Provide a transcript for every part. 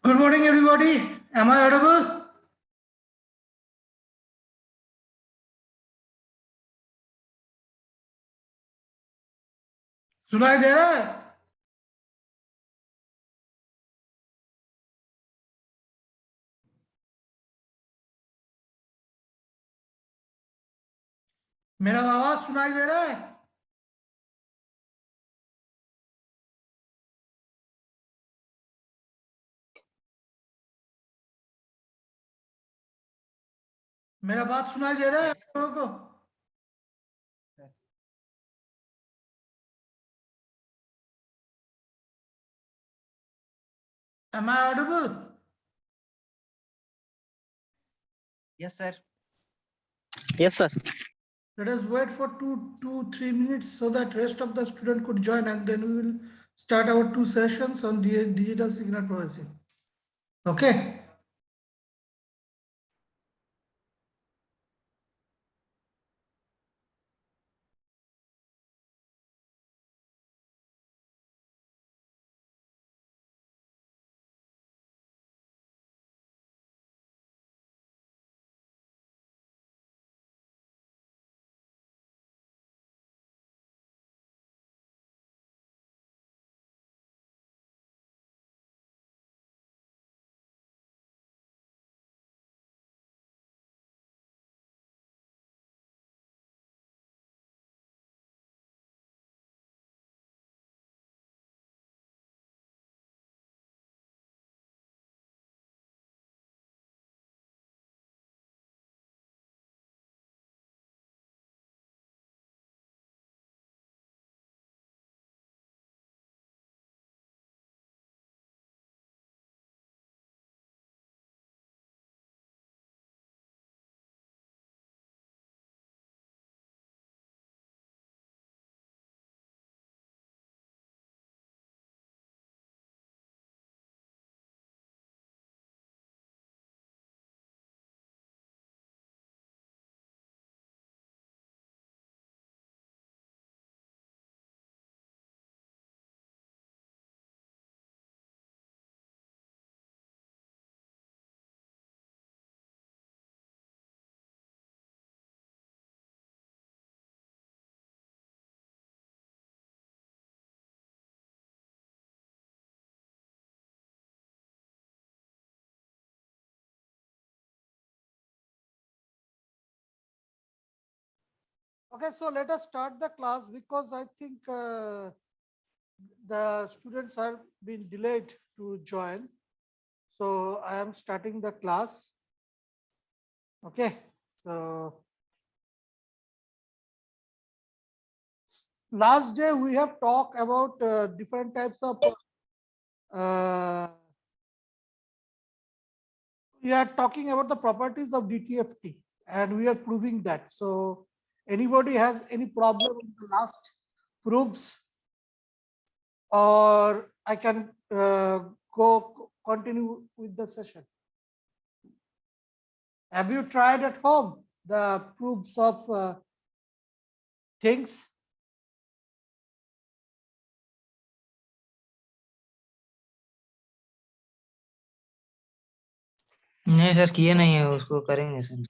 Good morning, everybody. Am I audible? सुनाई दे रहा है? मेरा आवाज सुनाई दे रहा है? मेरा बात सुनाई दे रहा है आप लोगों को? Am I audible? Yes, sir. Yes, sir. Let us wait for 3 minutes so that rest of the student could join, and then we will start our 2 sessions on digital signal processing. Okay. Okay, so let us start the class because I think the students have been delayed to join. So I am starting the class. Okay, so last day we have talked about different types of we are talking about the properties of DTFT and we are proving that. So anybody has any problem with the last proofs, or I can go continue with the session. Have you tried at home the proofs of things? नहीं sir, किए नहीं है, उसको करेंगे sir.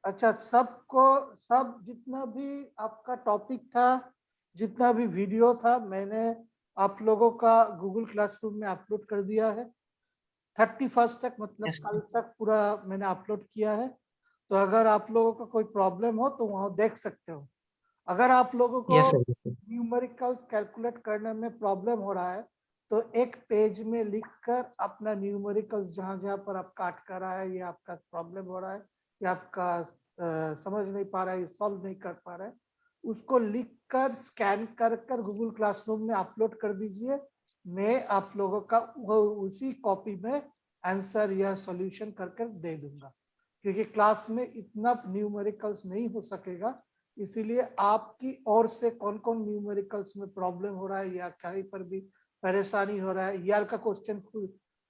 अच्छा, सबको सब जितना भी आपका टॉपिक था, जितना भी वीडियो था, मैंने आप लोगों का गूगल क्लासरूम में अपलोड कर दिया है 31 तक, मतलब कल तक पूरा मैंने अपलोड किया है। तो अगर आप लोगों का कोई प्रॉब्लम हो तो वहां देख सकते हो। अगर आप लोगों को न्यूमेरिकल्स कैलकुलेट करने में प्रॉब्लम हो रहा है तो एक पेज में लिखकर अपना न्यूमेरिकल्स जहां जहां पर आपका अटका रहा है, ये आपका प्रॉब्लम हो रहा है, या आपका समझ नहीं पा रहा है, सॉल्व नहीं कर पा रहा है, उसको लिखकर स्कैन कर कर गूगल क्लासरूम में अपलोड कर दीजिए। मैं आप लोगों का उसी कॉपी में आंसर या सॉल्यूशन कर कर दे दूंगा, क्योंकि क्लास में इतना न्यूमेरिकल्स नहीं हो सकेगा। इसीलिए आपकी ओर से कौन कौन न्यूमेरिकल्स में प्रॉब्लम हो रहा है या कहीं पर भी परेशानी हो रहा है, ईआर का क्वेश्चन,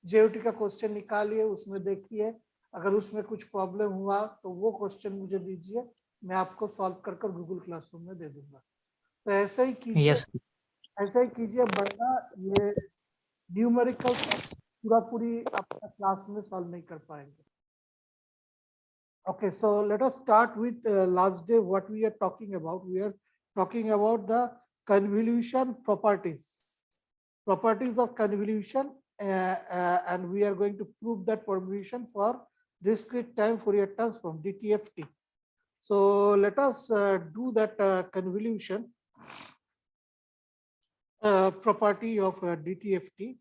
जेओटी का क्वेश्चन निकालिए, उसमें देखिए, अगर उसमें कुछ प्रॉब्लम हुआ तो वो क्वेश्चन मुझे दीजिए, मैं आपको सॉल्व कर कर गूगल क्लासरूम में दे दूंगा। तो ऐसा ही कीजिए, ऐसा ही कीजिए, वरना ये न्यूमेरिकल पूरा पूरी अपना क्लास में सॉल्व नहीं कर पाएंगे. Okay, so let us start with last day. What we are talking about? We are talking about the convolution properties. Properties of convolution, and we are going to prove that convolution for discrete time Fourier transform DTFT. So let us do that convolution property of DTFT,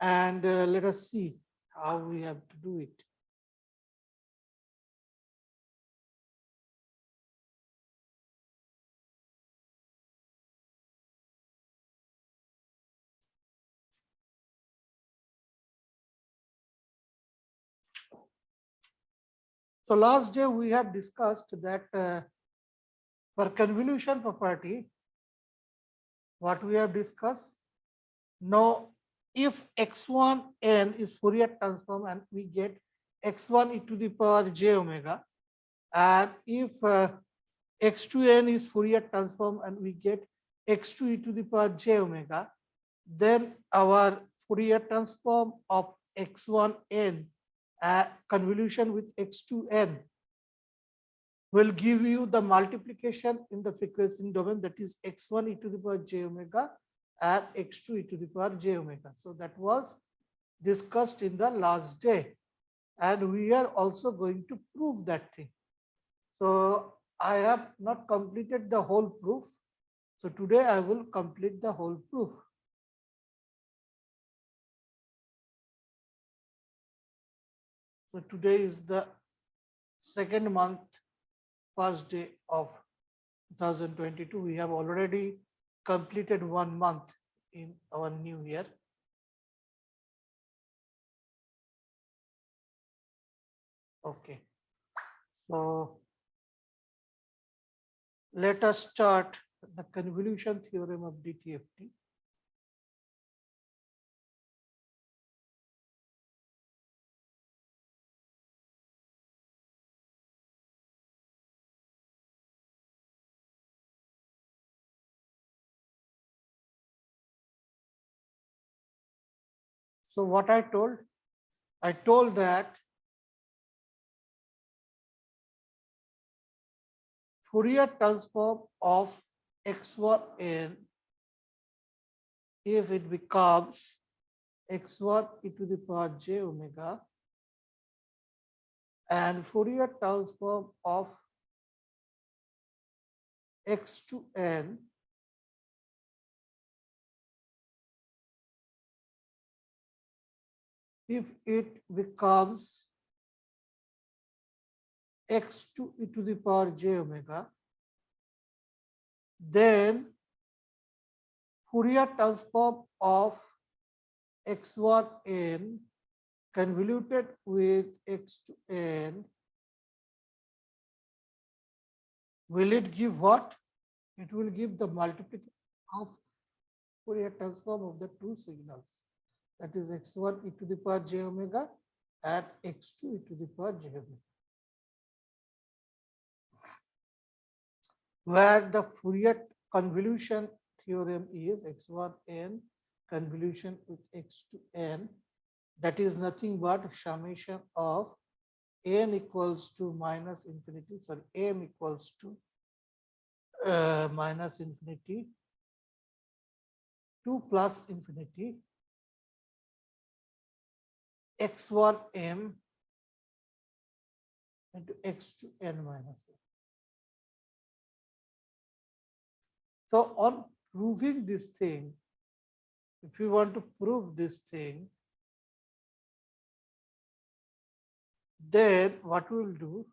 and let us see how we have to do it. So last day we have discussed that for convolution property, what we have discussed. Now, if x1n is Fourier transform and we get x1 e to the power j omega, and if x2n is Fourier transform and we get x2 e to the power j omega, then our Fourier transform of x1n convolution with x2n will give you the multiplication in the frequency domain, that is x1 e to the power j omega and x2 e to the power j omega. So that was discussed in the last day, and we are also going to prove that thing. So I have not completed the whole proof. So today I will complete the whole proof. So today is the second month, first day of 2022. We have already completed 1 month in our new year. Okay, so let us start the convolution theorem of DTFT. So what I told that Fourier transform of x1n, if it becomes x1 e to the power j omega, and Fourier transform of x2n if it becomes x2 e to the power j omega, then Fourier transform of x1n convoluted with x2n, will it give what? It will give the multiplication of Fourier transform of the two signals, that is x1 e to the power j omega and x2 e to the power j omega, where the Fourier convolution theorem is x1n convolution with x2n, that is nothing but summation of n equals to minus infinity, sorry, m equals to minus infinity to plus infinity x1m into x2n minus m. So on proving this thing, if you want to prove this thing, then what we will do,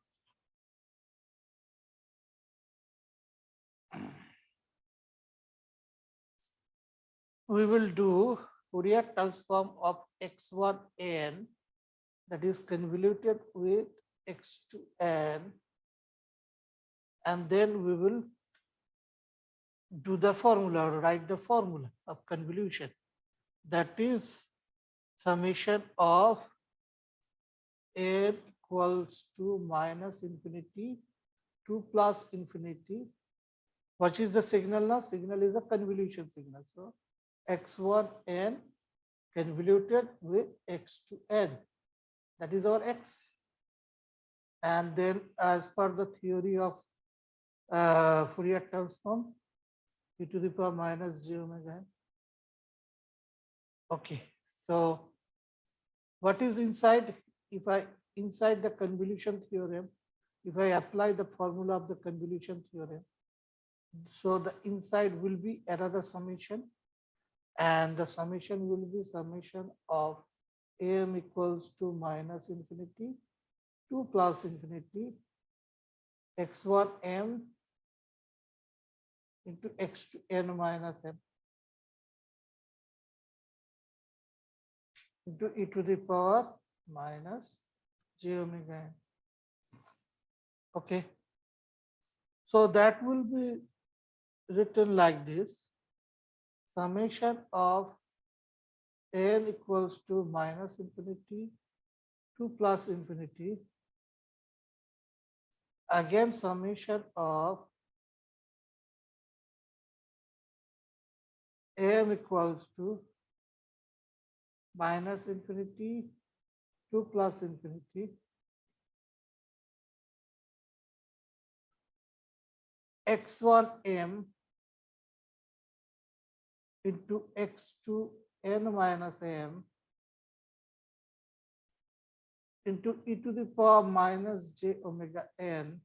we will do Fourier transform of x1n, that is convoluted with x2n, and then we will do the formula or write the formula of convolution, that is summation of n equals to minus infinity to plus infinity. What is the signal now? Signal is a convolution signal. So x1n convoluted with x to n. That is our x. And then as per the theory of Fourier transform, e to the power minus j omega n. Okay, so what is inside? If I inside the convolution theorem, if I apply the formula of the convolution theorem, so the inside will be another summation, and the summation will be summation of m equals to minus infinity to plus infinity x1 m into x to n minus m into e to the power minus j omega n. Okay, so that will be written like this: summation of n equals to minus infinity to plus infinity, again summation of m equals to minus infinity to plus infinity, x1 m into x2 n minus m into e to the power minus j omega n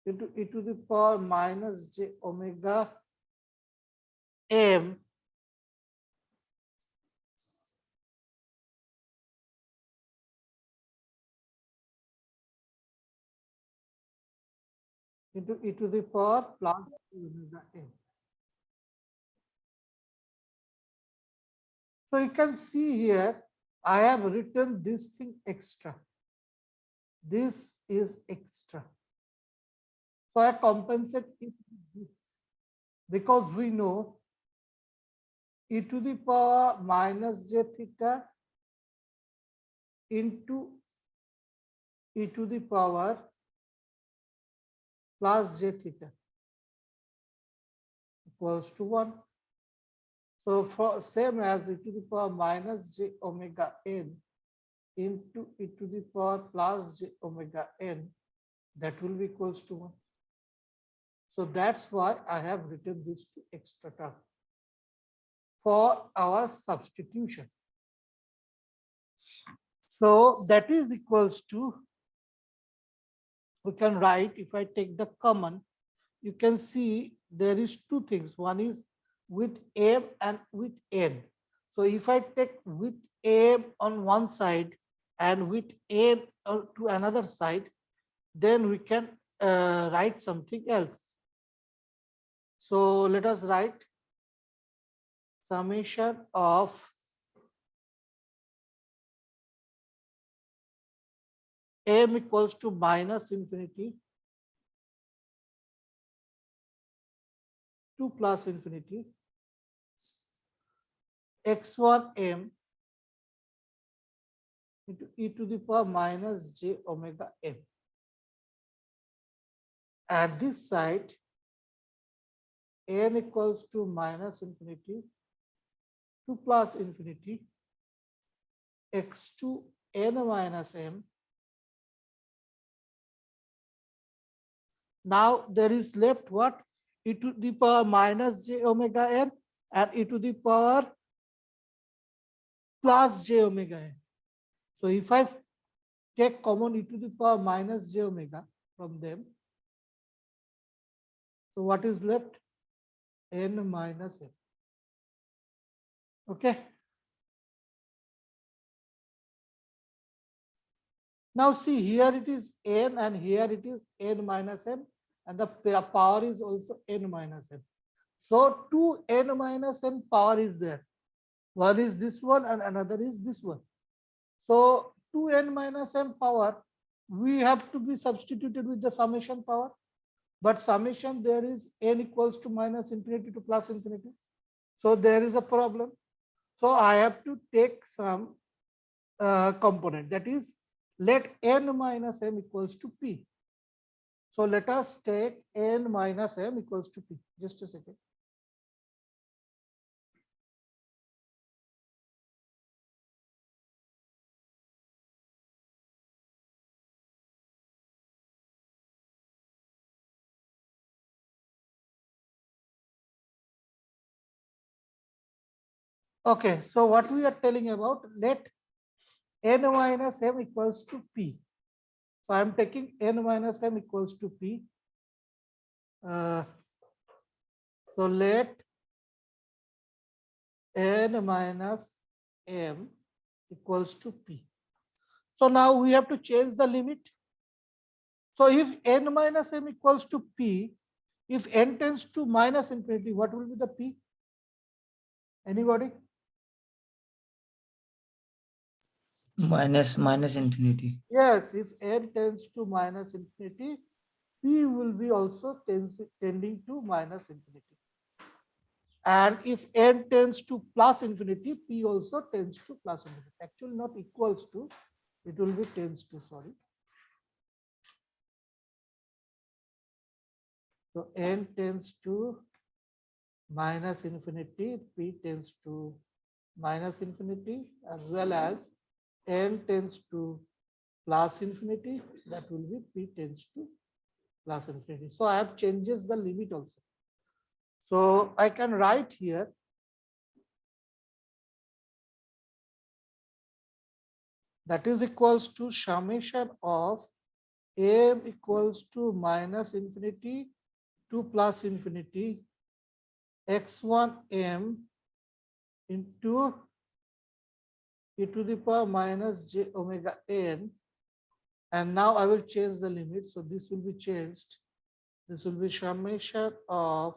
into e to the power minus j omega m into e to the power plus omega n. So you can see here, I have written this thing extra. This is extra. So I compensate it with this, because we know e to the power minus j theta into e to the power plus j theta equals to 1. So for same as e to the power minus j omega n into e to the power plus j omega n, that will be equals to 1. So that's why I have written this to extra term for our substitution. So that is equals to, we can write, if I take the common, you can see there is two things. One is with m and with n. So if I take with m on one side and with n to another side, then we can write something else. So let us write summation of m equals to minus infinity to plus infinity x1 m into e to the power minus j omega n. At this side, n equals to minus infinity to plus infinity x2 n minus m. Now there is left what? E to the power minus j omega n and e to the power plus j omega n. So if I take common e to the power minus j omega from them, so what is left? N minus m. Okay. Now see, here it is n and here it is n minus m, and the power is also n minus m. So 2n minus n power is there. One is this one and another is this one. So 2n minus m power, we have to be substituted with the summation power. But summation there is n equals to minus infinity to plus infinity. So there is a problem. So I have to take some component, that is, let n minus m equals to p. So let us take n minus m equals to p. Just a second. Okay, so what we are telling about, let n minus m equals to p. So I am taking n minus m equals to p. So let n minus m equals to p. So now we have to change the limit. So if n minus m equals to p, if n tends to minus infinity, what will be the p? Anybody? Minus infinity. Yes, if n tends to minus infinity, p will be also tending to minus infinity. And if n tends to plus infinity, p also tends to plus infinity. Actually, not equals to, it will be tends to, sorry. So n tends to minus infinity, p tends to minus infinity, as well as n tends to plus infinity, that will be p tends to plus infinity. So I have changes the limit also. So I can write here that is equals to summation of m equals to minus infinity to plus infinity x1m into e to the power minus j omega n. And now I will change the limit. So this will be changed. This will be summation of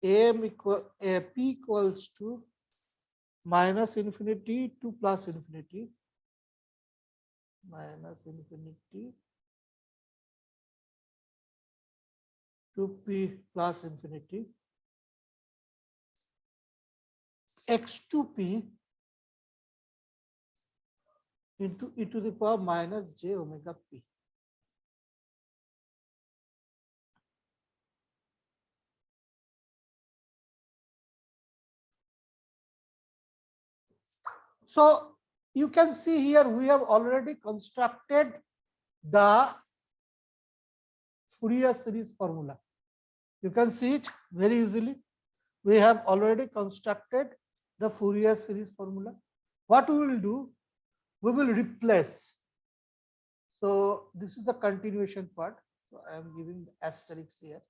p equals to minus infinity to plus infinity, minus infinity to p plus infinity, x2p into e to the power minus j omega p. So you can see here we have already constructed the Fourier series formula. You can see it very easily. We have already constructed the Fourier series formula. What we will do, we will replace. So this is the continuation part. So I am giving the asterisk here.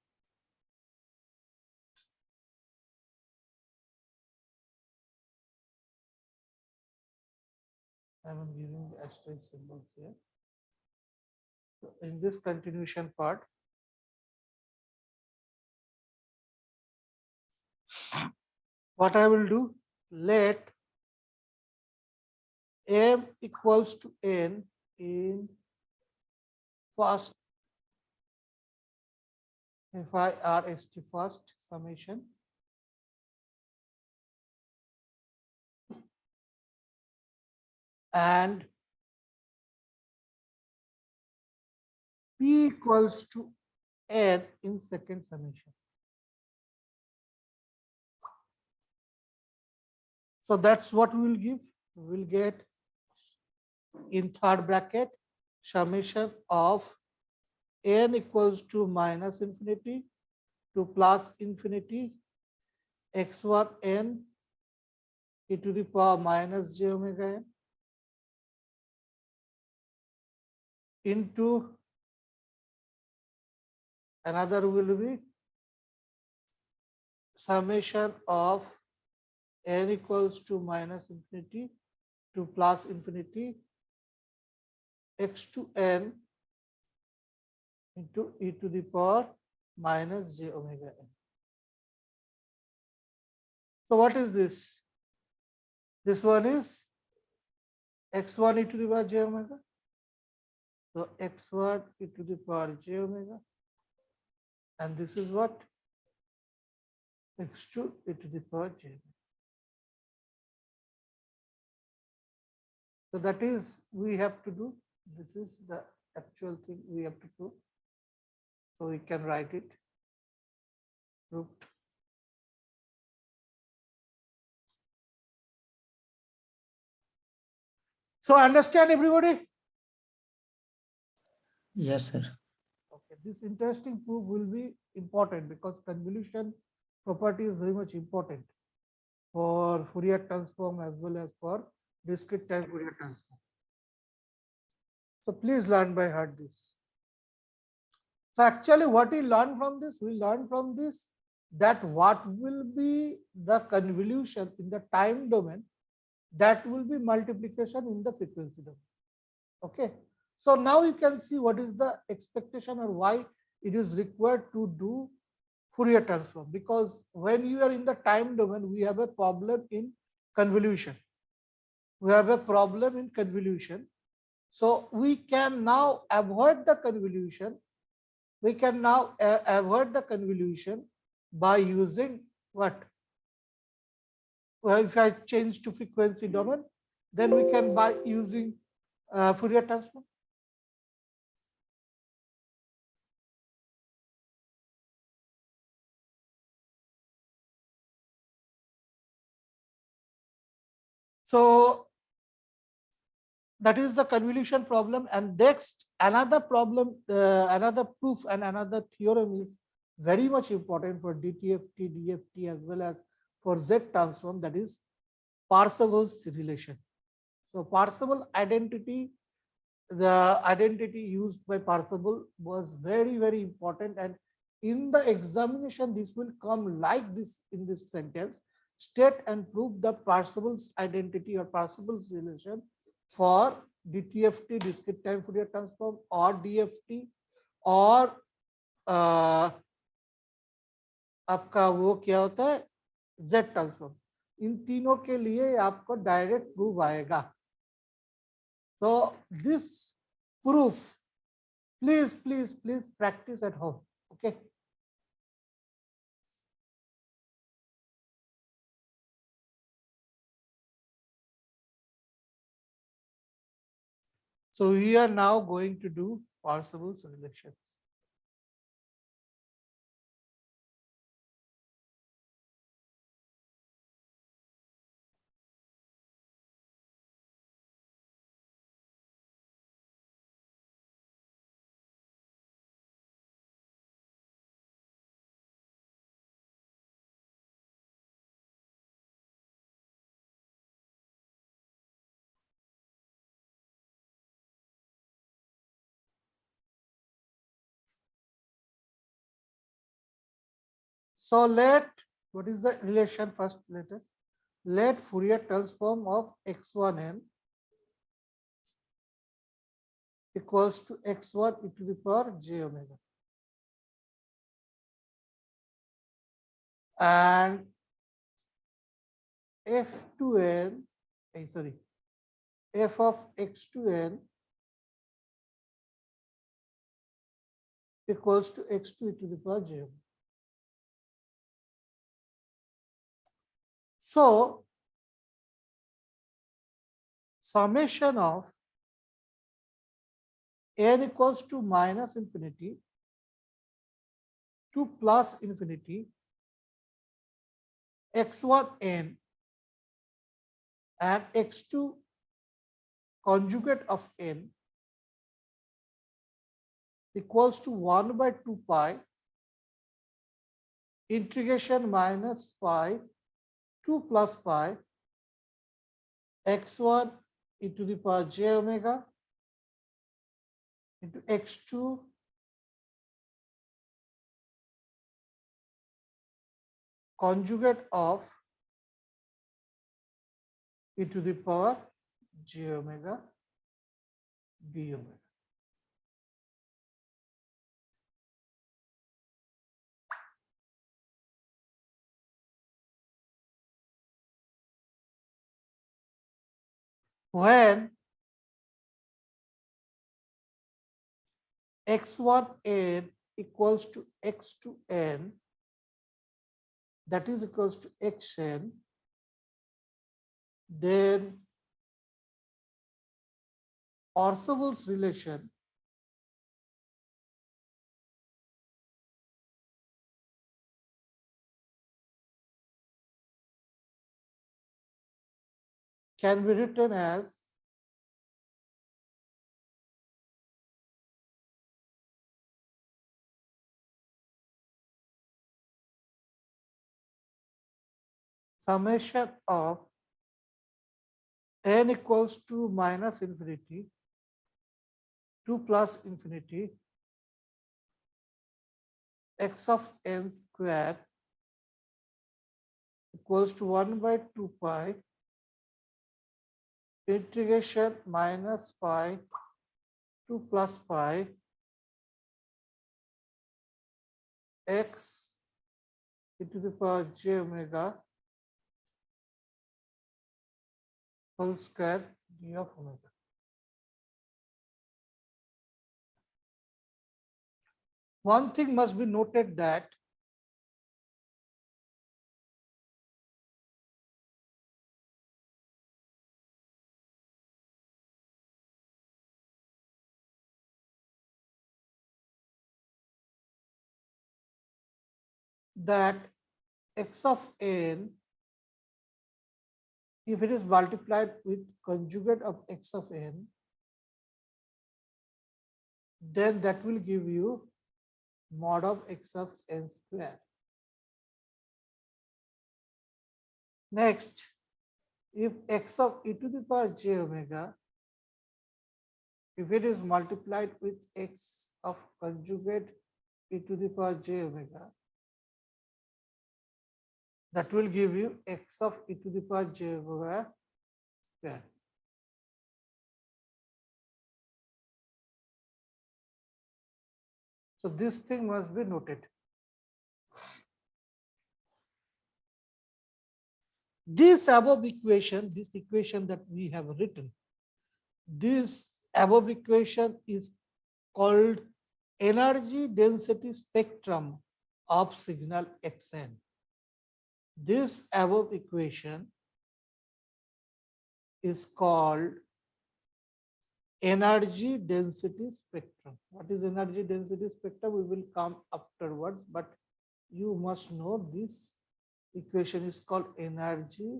I am giving the asterisk symbols here. So in this continuation part, what I will do, let m equals to n in first FIRST first summation and p equals to n in second summation. So that's what we will give. We will get in third bracket summation of n equals to minus infinity to plus infinity x1 n e to the power minus j omega n into another will be summation of n equals to minus infinity to plus infinity x to n into e to the power minus j omega n. So what is this? This one is x1 e to the power j omega. So x1 e to the power j omega. And this is what? x2 e to the power j omega. So that is we have to do. This is the actual thing we have to do. So we can write it. Root. So understand everybody? Yes, sir. Okay, this interesting proof will be important because convolution property is very much important. for Fourier transform as well as for discrete time Fourier transform. So please learn by heart this. So actually what we learn from this, we learn from this that what will be the convolution in the time domain, that will be multiplication in the frequency domain. Okay. So now you can see what is the expectation or why it is required to do Fourier transform, because when you are in the time domain, we have a problem in convolution. We have a problem in convolution. So we can now avoid the convolution. We can now avoid the convolution by using what? Well, if I change to frequency domain, then we can by using Fourier transform. So that is the convolution problem. And next, another problem, another proof and another theorem is very much important for DTFT, DFT as well as for Z transform, that is Parseval's relation. So Parseval identity, the identity used by Parseval was very, very important, and in the examination this will come like this in this sentence: state and prove the Parseval's identity or Parseval's relation for DTFT, discrete time Fourier transform, or DFT, और आपका वो क्या होता है Z transform. इन तीनों के लिए आपको डायरेक्ट प्रूफ आएगा. So this proof, please practice at home. Okay. So we are now going to do Parseval's relations. So let, what is the relation first letter? Let Fourier transform of x1n equals to x1 e to the power j omega. And f2n, sorry, f of x2n equals to x2 e to the power j omega. So summation of n equals to minus infinity to plus infinity x1n and x2 conjugate of n equals to 1 by 2 pi integration minus pi 2 plus pi x1 e to the power j omega into x2 conjugate of e to the power j omega d omega. When x1n equals to x2n, that is equals to xn, then Parseval's relation can be written as summation of n equals to minus infinity to plus infinity x of n square equals to 1 by 2 pi integration minus pi to plus pi x e to the power j omega whole square d of omega. One thing must be noted that x of n, if it is multiplied with conjugate of x of n, then that will give you mod of x of n square. Next, if x of e to the power j omega, if it is multiplied with x of conjugate e to the power j omega, that will give you x of e to the power j omega square. So this thing must be noted. This above equation, this equation that we have written, this above equation is called energy density spectrum of signal xn. This above equation is called energy density spectrum. What is energy density spectrum? We will come afterwards, but you must know this equation is called energy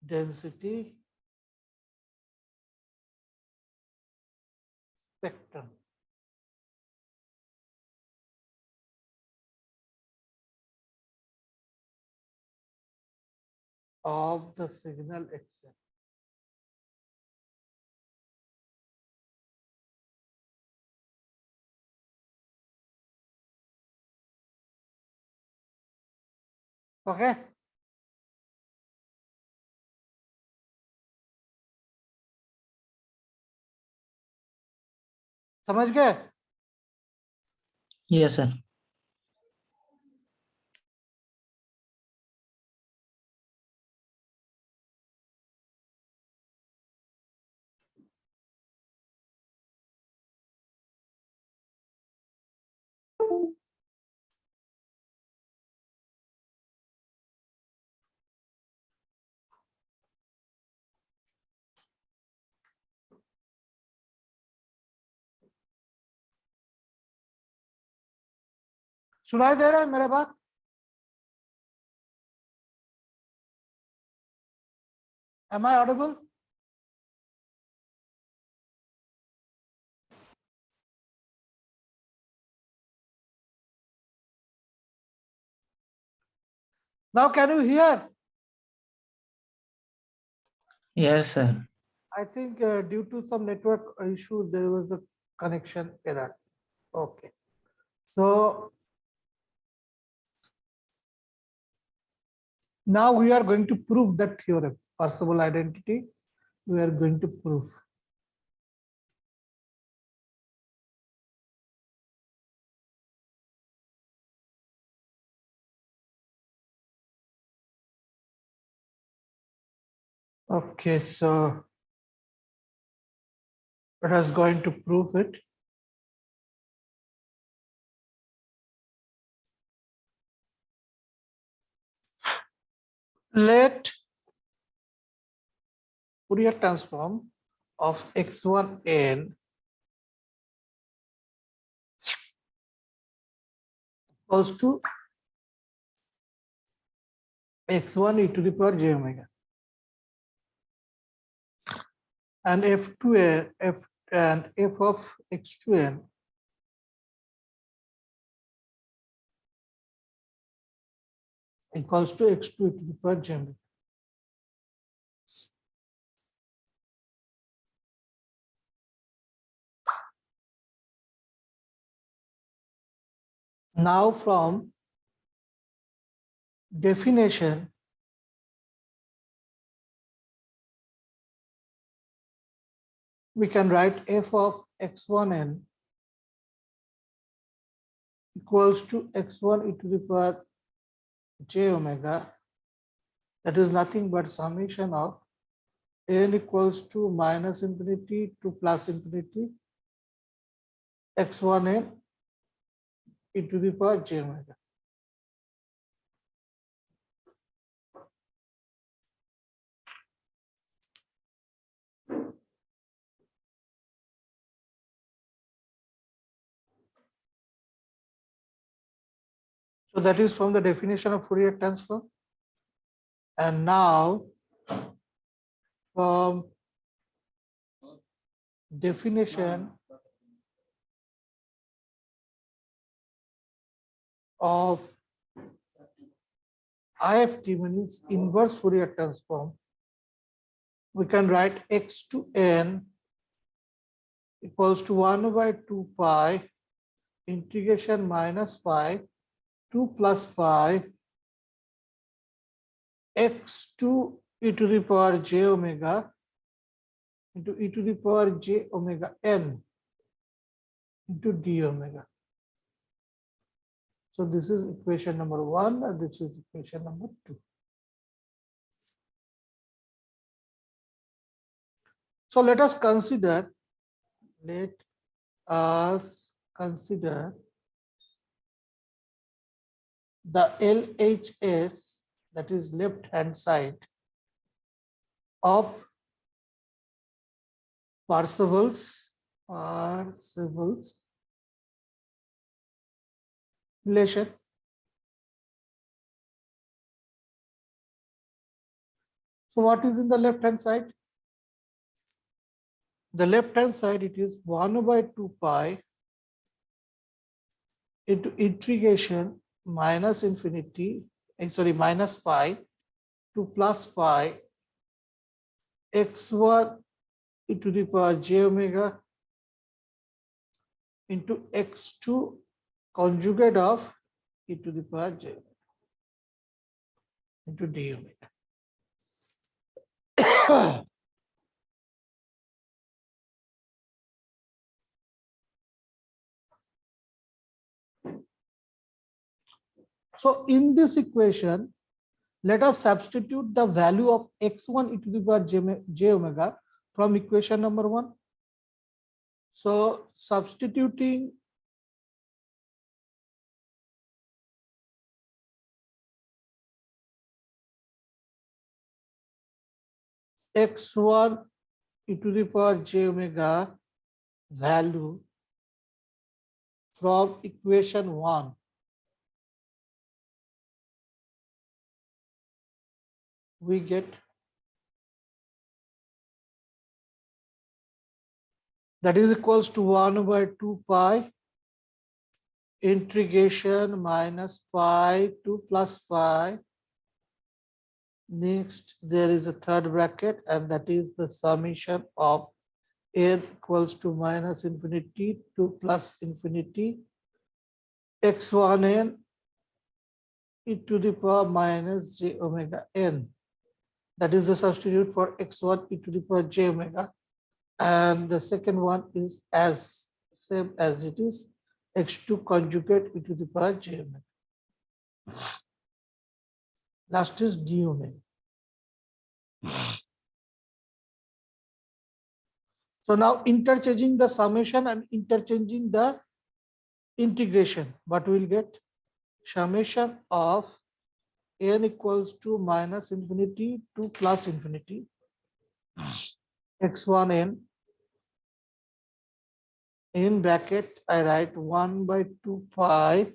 density spectrum. Of the signal xn. Okay. समझ गए? Yes, sir. सुनाई दे रहा है मेरे बात? Am I audible? Now can you hear? Yes, sir. I think due to some network issue, there was a connection error. Okay. So now we are going to prove that theorem, Parseval identity. We are going to prove. Okay, so let us going to prove it. Let Fourier transform of x1n equals to x1 e to the power j omega, and f2n f of x2n equals to x2 e to the power j omega. Now from definition, we can write f of x1n equals to x1 e to the power j omega. That is nothing but summation of n equals to minus infinity to plus infinity x1n e to the power j omega. So that is from the definition of Fourier transform. And now from definition of IFT, means inverse Fourier transform, we can write x to n equals to 1 by 2 pi integration minus pi 2 plus pi x2 e to the power j omega into e to the power j omega n into d omega. So this is equation number 1 and this is equation number 2. So let us consider the LHS, that is left hand side of Parseval's relation. So what is in the left hand side? The left hand side, it is 1 by 2 pi into integration minus infinity, minus pi to plus pi x1 e to the power j omega into x2 conjugate of e to the power j into d omega. So in this equation, let us substitute the value of x1 e to the power j omega from equation number 1. So substituting x1 e to the power j omega value from equation 1, we get that is equals to 1 by 2 pi integration minus pi to plus pi. Next, there is a third bracket, and that is the summation of n equals to minus infinity to plus infinity x1n e to the power minus j omega n. That is the substitute for x1 e to the power j omega. And the second one is as same as it is, x2 conjugate e to the power j omega. Last is d omega. So now interchanging the summation and interchanging the integration, what we will get? Summation of n equals to minus infinity to plus infinity x1n, in bracket I write 1 by 2 pi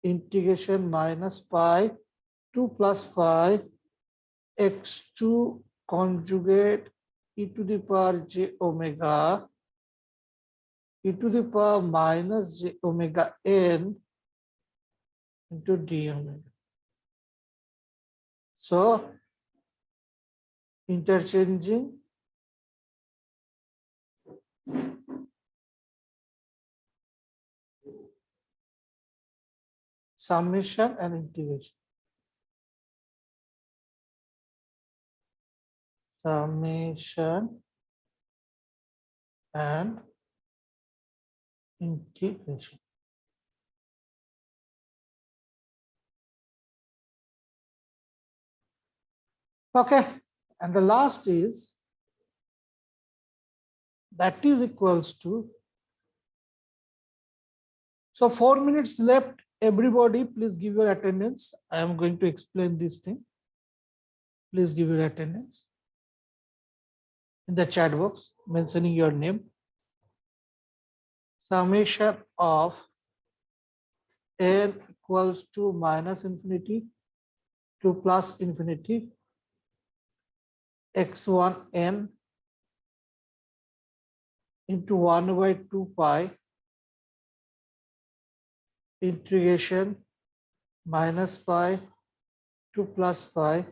integration minus pi 2 plus pi x2 conjugate e to the power j omega e to the power minus j omega n into d omega. So interchanging summation and integration. Summation and integration. Okay, and the last is that is equals to. So 4 minutes left. Everybody, please give your attendance. I am going to explain this thing. Please give your attendance in the chat box, mentioning your name. Summation of n equals to minus infinity to plus infinity x1n into 1 by 2 pi integration minus pi to plus pi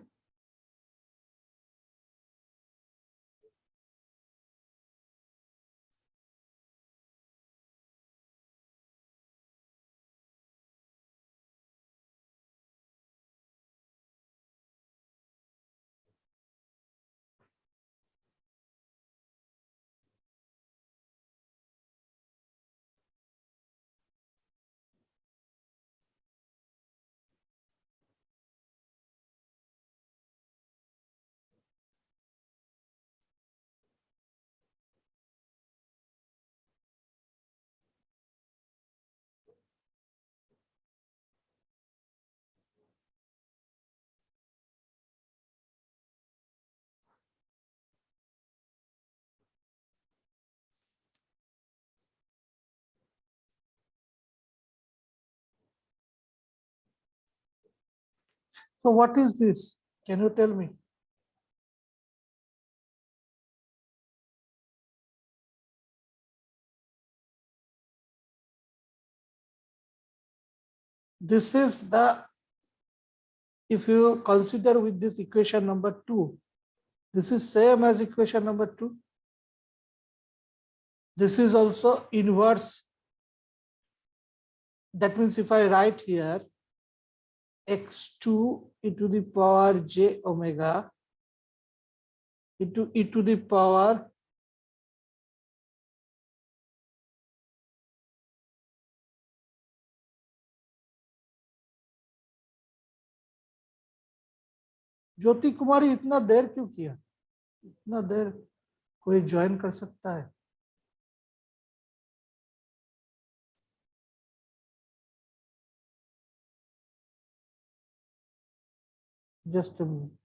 So what is this? Can you tell me? This is the, if you consider with this equation number 2, this is same as equation number 2. This is also inverse. That means if I write here x2 e to the power j omega into e to the power ज्योति कुमारी, इतना देर क्यों किया? इतना देर कोई join कर सकता है? Just a minute.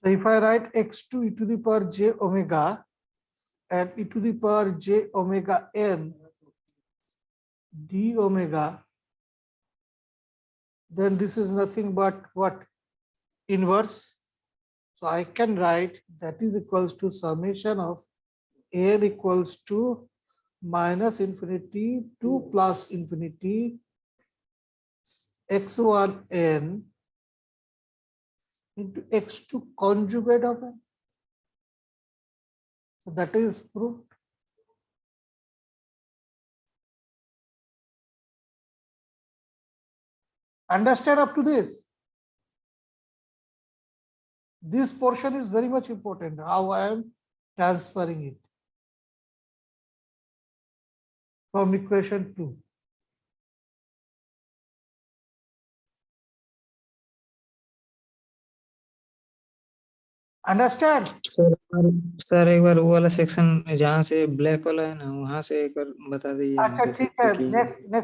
So if I write x2 e to the power j omega and e to the power j omega n d omega, then this is nothing but what? Inverse. So I can write that is equals to summation of n equals to minus infinity to plus infinity x1n into x2 conjugate of n. So that is proved. Understand up to this? This portion is very much important, how I am transferring it from equation 2. Understand? Sir एक बार वो वाला section जहाँ से black वाला है ना, वहाँ से एक बार बता दीजिए अच्छा ठीक है, नेक्स्ट